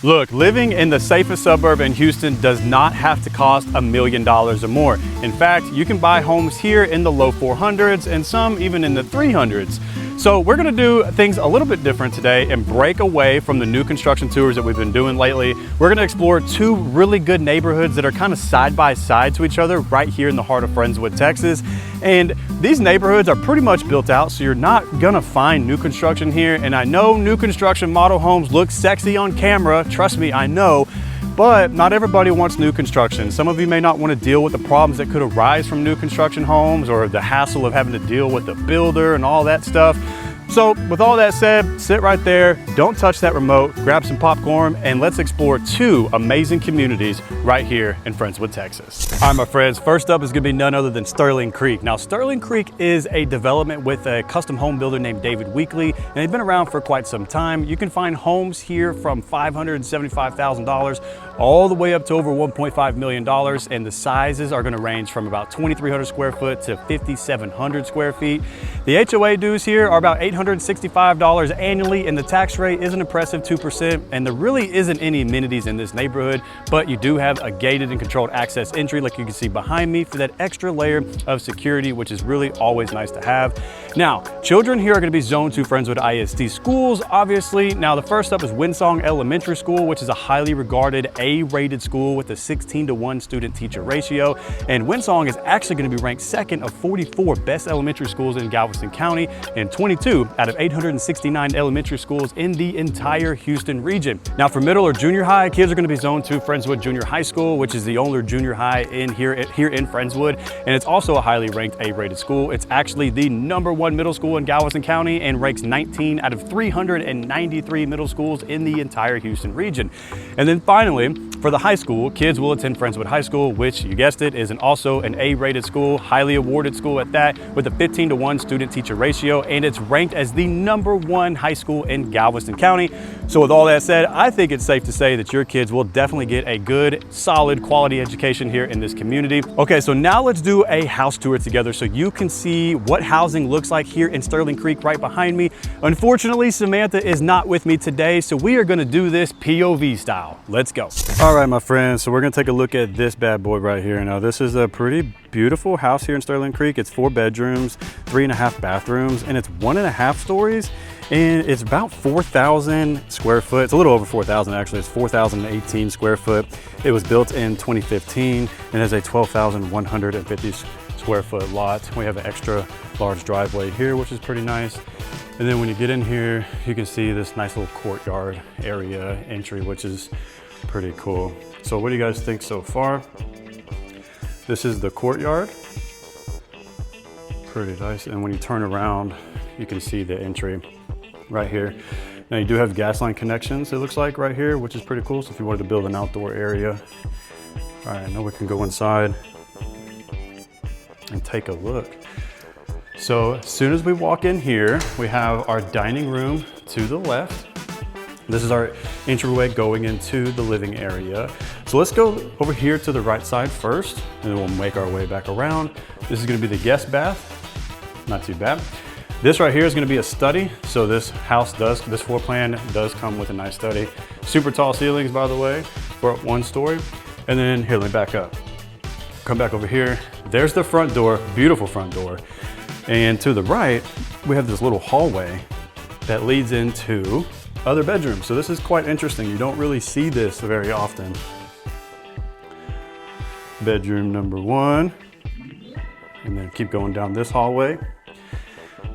Look, living in the safest suburb in Houston does not have to cost $1 million or more. In fact, you can buy homes here in the low 400s and some even in the 300s. So we're gonna do things a little bit different today and break away from the new construction tours that we've been doing lately. We're gonna explore two really good neighborhoods that are kind of side by side to each other right here in the heart of Friendswood, Texas. And these neighborhoods are pretty much built out, so you're not gonna find new construction here. And I know new construction model homes look sexy on camera, trust me, I know, but not everybody wants new construction. Some of you may not want to deal with the problems that could arise from new construction homes or the hassle of having to deal with the builder and all that stuff. So with all that said, sit right there, don't touch that remote, grab some popcorn, and let's explore two amazing communities right here in Friendswood, Texas. All right, my friends, first up is gonna be none other than Sterling Creek. Now, Sterling Creek is a development with a custom home builder named David Weekly, and they've been around for quite some time. You can find homes here from $575,000 all the way up to over $1.5 million, and the sizes are gonna range from about 2,300 square foot to 5,700 square feet. The HOA dues here are about $865 annually, and the tax rate is an impressive 2%, and there really isn't any amenities in this neighborhood, but you do have a gated and controlled access entry like you can see behind me for that extra layer of security, which is really always nice to have. Now, children here are gonna be zoned to Friendswood ISD schools, obviously. Now, the first up is Winsong Elementary School, which is a highly regarded A-rated school with a 16-to-1 student-teacher ratio, and Winsong is actually gonna be ranked second of 44 best elementary schools in Galveston County and 22 out of 869 elementary schools in the entire Houston region. Now for middle or junior high, kids are gonna be zoned to Friendswood Junior High School, which is the only junior high in here in Friendswood, and it's also a highly ranked A-rated school. It's actually the #1 middle school in Galveston County and ranks 19 out of 393 middle schools in the entire Houston region. And then finally, for the high school, kids will attend Friendswood High School, which you guessed it, is also an A-rated school, highly awarded school at that, with a 15-to-1 student-teacher ratio, and it's ranked as the #1 high school in Galveston County. So with all that said, I think it's safe to say that your kids will definitely get a good, solid, quality education here in this community. Okay, so now let's do a house tour together so you can see what housing looks like here in Sterling Creek right behind me. Unfortunately, Samantha is not with me today, so we are gonna do this POV style. Let's go. All right, my friends, so we're gonna take a look at this bad boy right here. Now, this is a pretty beautiful house here in Sterling Creek. It's 4 bedrooms, 3.5 bathrooms, and it's 1.5 stories, and it's about 4,000 square foot. It's a little over 4,000 actually. It's 4,018 square foot. It was built in 2015 and has a 12,150 square foot lot. We have an extra large driveway here, which is pretty nice. And then when you get in here, you can see this nice little courtyard area entry, which is pretty cool. So what do you guys think so far? This is the courtyard. Pretty nice. And when you turn around, you can see the entry right here. Now you do have gas line connections, it looks like right here, which is pretty cool. So if you wanted to build an outdoor area. All right, now we can go inside and take a look. So as soon as we walk in here, we have our dining room to the left. This is our entryway going into the living area. So let's go over here to the right side first, and then we'll make our way back around. This is gonna be the guest bath, not too bad. This right here is gonna be a study. So this floor plan does come with a nice study. Super tall ceilings, by the way, for 1 story. And then here, let me back up. Come back over here. There's the front door, beautiful front door. And to the right, we have this little hallway that leads into other bedrooms. So this is quite interesting. You don't really see this very often. Bedroom number 1, and then keep going down this hallway.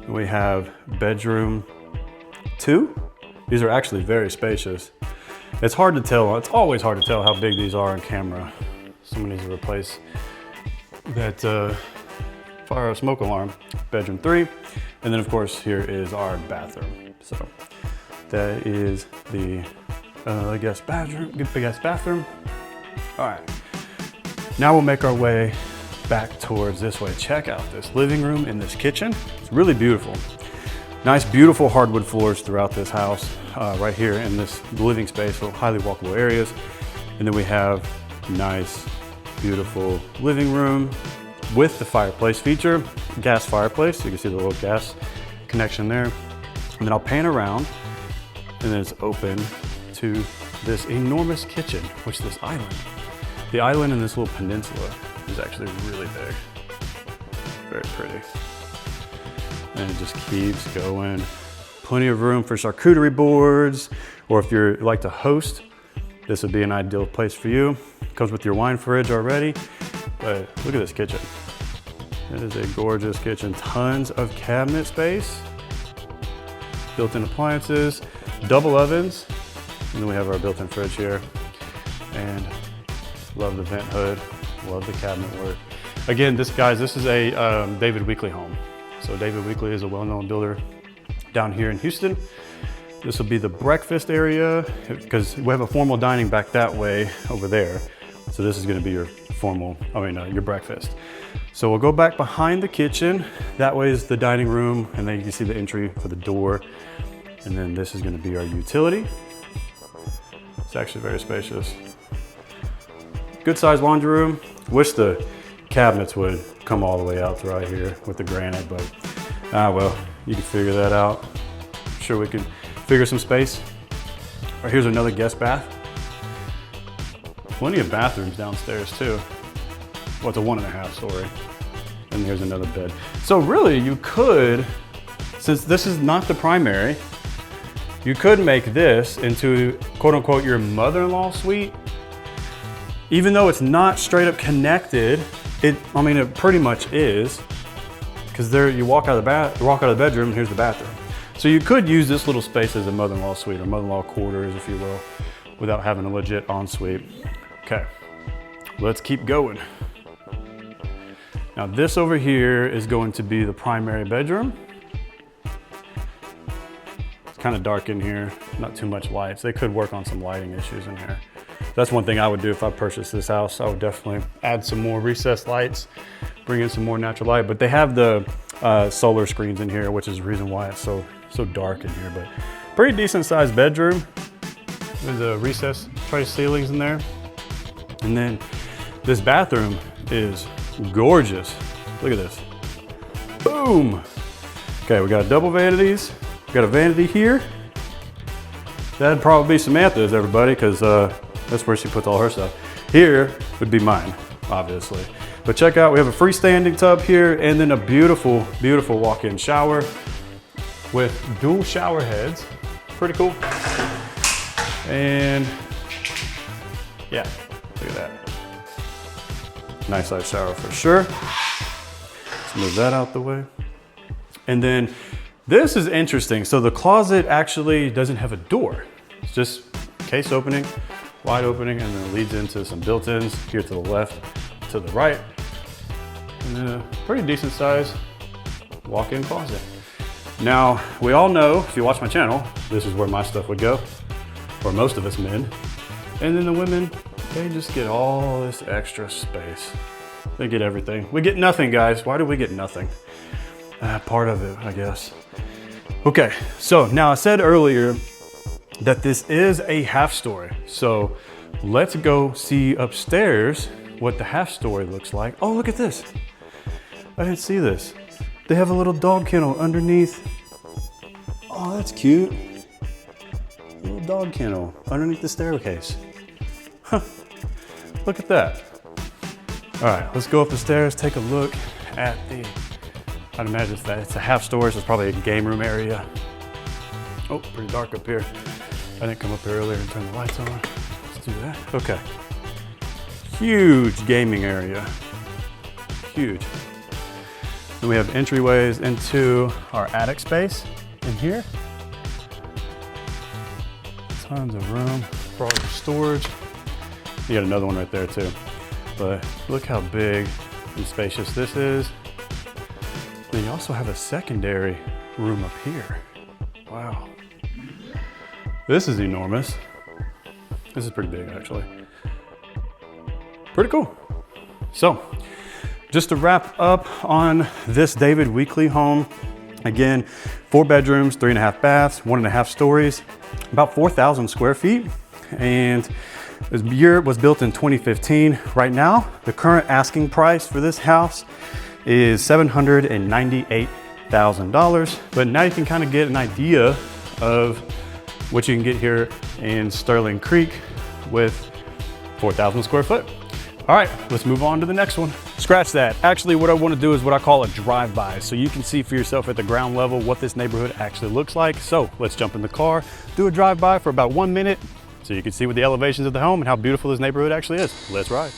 We have bedroom 2. These are actually very spacious. It's hard to tell. It's always hard to tell how big these are on camera. Someone needs to replace that fire smoke alarm. Bedroom 3, and then of course here is our bathroom. So that is the guest bathroom. All right, now we'll make our way back towards this way. Check out this living room and this kitchen. It's really beautiful. Nice, beautiful hardwood floors throughout this house, right here in this living space, so highly walkable areas. And then we have nice, beautiful living room with the fireplace feature, gas fireplace. You can see the little gas connection there. And then I'll pan around, and then it's open to this enormous kitchen, which this island. The island in this little peninsula is actually really big. Very pretty. And it just keeps going. Plenty of room for charcuterie boards, or if you like to host, this would be an ideal place for you. Comes with your wine fridge already, but look at this kitchen. It is a gorgeous kitchen. Tons of cabinet space, built-in appliances, double ovens, and then we have our built-in fridge here. And love the vent hood, love the cabinet work. Again, this is a David Weekley home. So David Weekley is a well-known builder down here in Houston. This will be the breakfast area because we have a formal dining back that way over there. So this is gonna be your your breakfast. So we'll go back behind the kitchen. That way is the dining room, and then you can see the entry for the door. And then this is gonna be our utility. It's actually very spacious. Good sized laundry room. Wish the cabinets would come all the way out to right here with the granite, but well, you can figure that out. I'm sure we can figure some space. All right, here's another guest bath. Plenty of bathrooms downstairs too. Well, it's a 1.5 story. And here's another bed. So really you could, since this is not the primary, you could make this into quote unquote your mother-in-law suite. Even though it's not straight up connected, it pretty much is, because there you walk out of the bedroom and here's the bathroom. So you could use this little space as a mother-in-law suite or mother-in-law quarters, if you will, without having a legit ensuite. Okay, let's keep going. Now this over here is going to be the primary bedroom. It's kind of dark in here, not too much lights. They could work on some lighting issues in here. That's one thing I would do if I purchased this house. I would definitely add some more recessed lights, bring in some more natural light, but they have the solar screens in here, which is the reason why it's so dark in here, but pretty decent sized bedroom. There's a recessed tray ceilings in there. And then this bathroom is gorgeous. Look at this. Boom. Okay, we got double vanities. We got a vanity here. That'd probably be Samantha's, everybody, because that's where she puts all her stuff. Here would be mine, obviously. But check out, we have a freestanding tub here and then a beautiful, beautiful walk-in shower with dual shower heads. Pretty cool. And yeah, look at that. Nice size shower for sure. Let's move that out the way. And then this is interesting. So the closet actually doesn't have a door. It's just case opening, wide opening, and then it leads into some built-ins here to the left, to the right. And then a pretty decent size walk-in closet. Now, we all know, if you watch my channel, this is where my stuff would go, or most of us men. And then the women, they just get all this extra space. They get everything. We get nothing, guys. Why do we get nothing? Part of it, I guess. Okay, so now I said earlier that this is a half story. So let's go see upstairs what the half story looks like. Oh, look at this. I didn't see this. They have a little dog kennel underneath. Oh, that's cute. A little dog kennel underneath the staircase. Huh. Look at that. All right, let's go up the stairs, take a look at the, I'd imagine it's a half story, so it's probably a game room area. Oh, pretty dark up here. I didn't come up here earlier and turn the lights on. Let's do that. Okay. Huge gaming area. Huge. Then we have entryways into our attic space in here. Tons of room for all your storage. You got another one right there too. But look how big and spacious this is. Then you also have a secondary room up here. Wow. This is enormous. This is pretty big actually. Pretty cool. So, just to wrap up on this David Weekley home, again, 4 bedrooms, 3.5 baths, 1.5 stories, about 4,000 square feet. And this year was built in 2015. Right now, the current asking price for this house is $798,000. But now you can kind of get an idea of what you can get here in Sterling Creek with 4,000 square foot. All right, let's move on to the next one. Scratch that. Actually, what I want to do is what I call a drive-by, so you can see for yourself at the ground level what this neighborhood actually looks like. So let's jump in the car, do a drive-by for about 1 minute, so you can see what the elevations of the home and how beautiful this neighborhood actually is. Let's ride.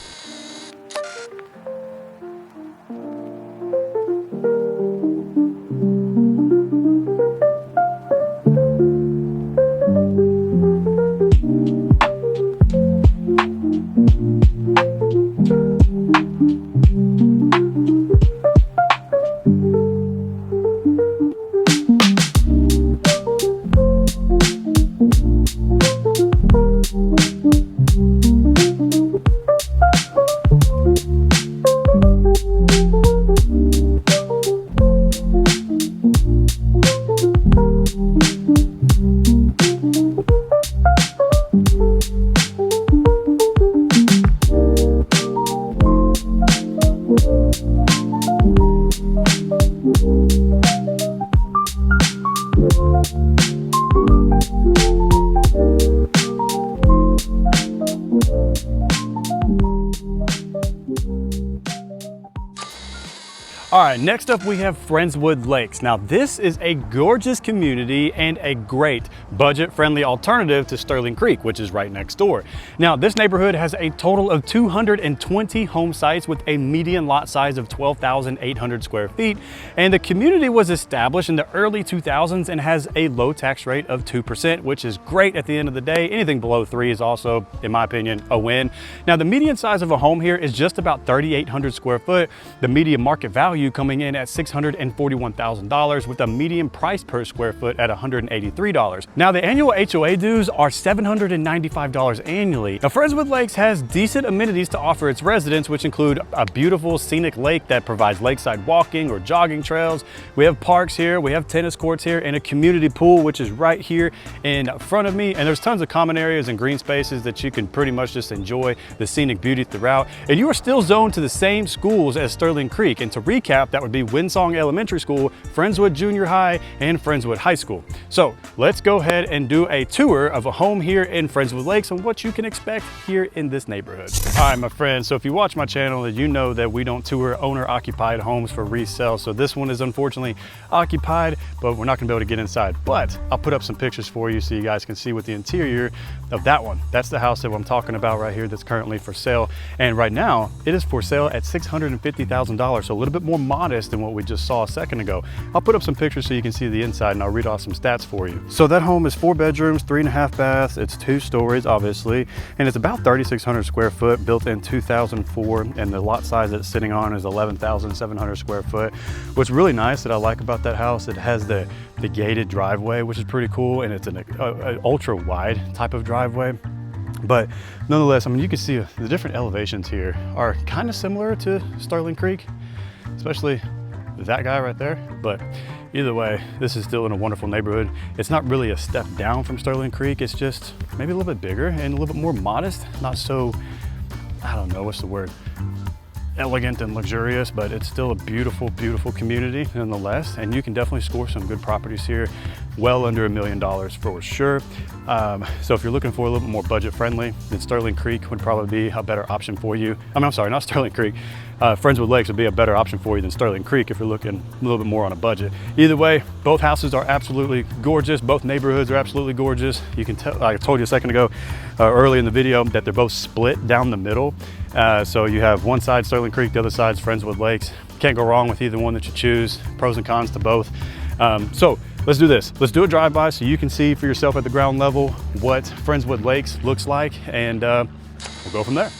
All right, next up we have Friendswood Lakes. Now this is a gorgeous community and a great budget-friendly alternative to Sterling Creek, which is right next door. Now this neighborhood has a total of 220 home sites with a median lot size of 12,800 square feet. And the community was established in the early 2000s and has a low tax rate of 2%, which is great at the end of the day. Anything below 3 is also, in my opinion, a win. Now the median size of a home here is just about 3,800 square foot. The median market value coming in at $641,000 with a median price per square foot at $183. Now the annual HOA dues are $795 annually. Now Friendswood Lakes has decent amenities to offer its residents, which include a beautiful scenic lake that provides lakeside walking or jogging trails. We have parks here, we have tennis courts here, and a community pool, which is right here in front of me. And there's tons of common areas and green spaces that you can pretty much just enjoy the scenic beauty throughout. And you are still zoned to the same schools as Sterling Creek. And to recap, that would be Winsong Elementary School, Friendswood Junior High, and Friendswood High School. So let's go ahead and do a tour of a home here in Friendswood Lakes and what you can expect here in this neighborhood. All right, my friends, so if you watch my channel, you know that we don't tour owner-occupied homes for resale. So this one is unfortunately occupied, but we're not gonna be able to get inside. But I'll put up some pictures for you so you guys can see what the interior of that one. That's the house that I'm talking about right here that's currently for sale. And right now, it is for sale at $650,000, so a little bit more modest than what we just saw a second ago. I'll put up some pictures so you can see the inside and I'll read off some stats for you. So that home is 4 bedrooms, 3.5 baths. It's 2 stories, obviously, and it's about 3,600 square foot, built in 2004, and the lot size it's sitting on is 11,700 square foot. What's really nice that I like about that house, it has the gated driveway, which is pretty cool, and it's an ultra wide type of driveway. But nonetheless, I mean, you can see the different elevations here are kind of similar to Sterling Creek, especially that guy right there. But either way, this is still in a wonderful neighborhood. It's not really a step down from Sterling Creek. It's just maybe a little bit bigger and a little bit more modest. Not so, I don't know, what's the word? Elegant and luxurious, but it's still a beautiful, beautiful community nonetheless. And you can definitely score some good properties here, well under $1 million for sure. So if you're looking for a little bit more budget friendly, then Sterling Creek would probably be a better option for you. I'm sorry, not Sterling Creek. Friendswood Lakes would be a better option for you than Sterling Creek if you're looking a little bit more on a budget. Either way, both houses are absolutely gorgeous. Both neighborhoods are absolutely gorgeous. You can tell, like I told you a second ago, early in the video, that they're both split down the middle. So you have one side Sterling Creek, the other side's Friendswood Lakes. Can't go wrong with either one that you choose. Pros and cons to both. So let's do this. Let's do a drive-by so you can see for yourself at the ground level what Friendswood Lakes looks like, and we'll go from there.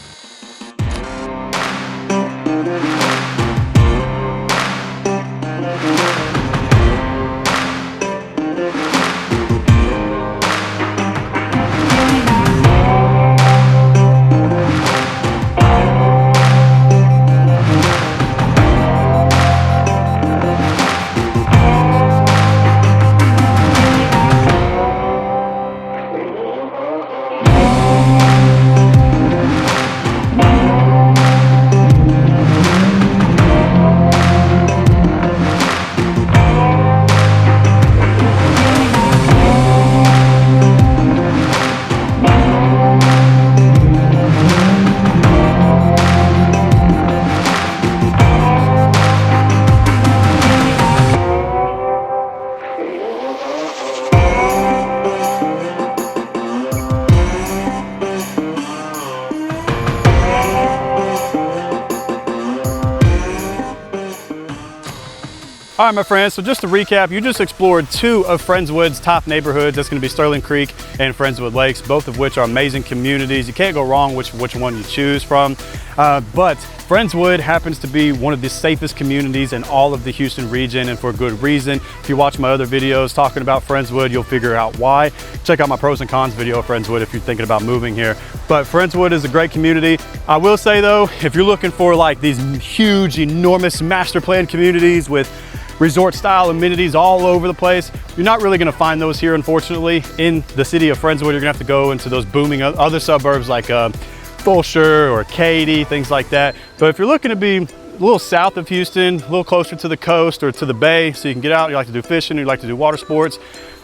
All right, my friends, so just to recap, you just explored two of Friendswood's top neighborhoods. That's gonna be Sterling Creek and Friendswood Lakes, both of which are amazing communities. You can't go wrong which one you choose from. But Friendswood happens to be one of the safest communities in all of the Houston region, and for good reason. If you watch my other videos talking about Friendswood, you'll figure out why. Check out my pros and cons video of Friendswood if you're thinking about moving here. But Friendswood is a great community. I will say though, if you're looking for like these huge, enormous master plan communities with resort style amenities all over the place, you're not really gonna find those here, unfortunately. In the city of Friendswood, you're gonna have to go into those booming other suburbs like Fulshire or Katy, things like that. But if you're looking to be a little south of Houston, a little closer to the coast or to the bay, so you can get out, you like to do fishing, you like to do water sports,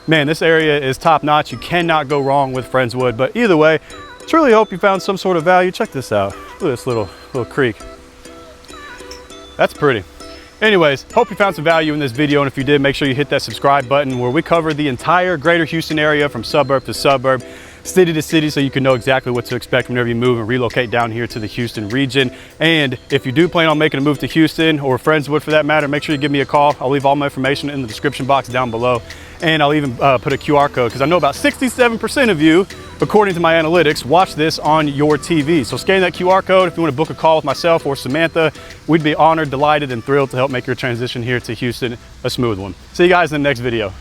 man, this area is top notch. You cannot go wrong with Friendswood. But either way, truly hope you found some sort of value. Check this out. Look at this little creek. That's pretty. Anyways, hope you found some value in this video, and if you did, make sure you hit that subscribe button where we cover the entire greater Houston area from suburb to suburb, city to city, so you can know exactly what to expect whenever you move and relocate down here to the Houston region. And if you do plan on making a move to Houston or Friendswood for that matter, make sure you give me a call. I'll leave all my information in the description box down below. And I'll even put a QR code, because I know about 67% of you, according to my analytics, watch this on your TV. So scan that QR code if you want to book a call with myself or Samantha. We'd be honored, delighted, and thrilled to help make your transition here to Houston a smooth one. See you guys in the next video.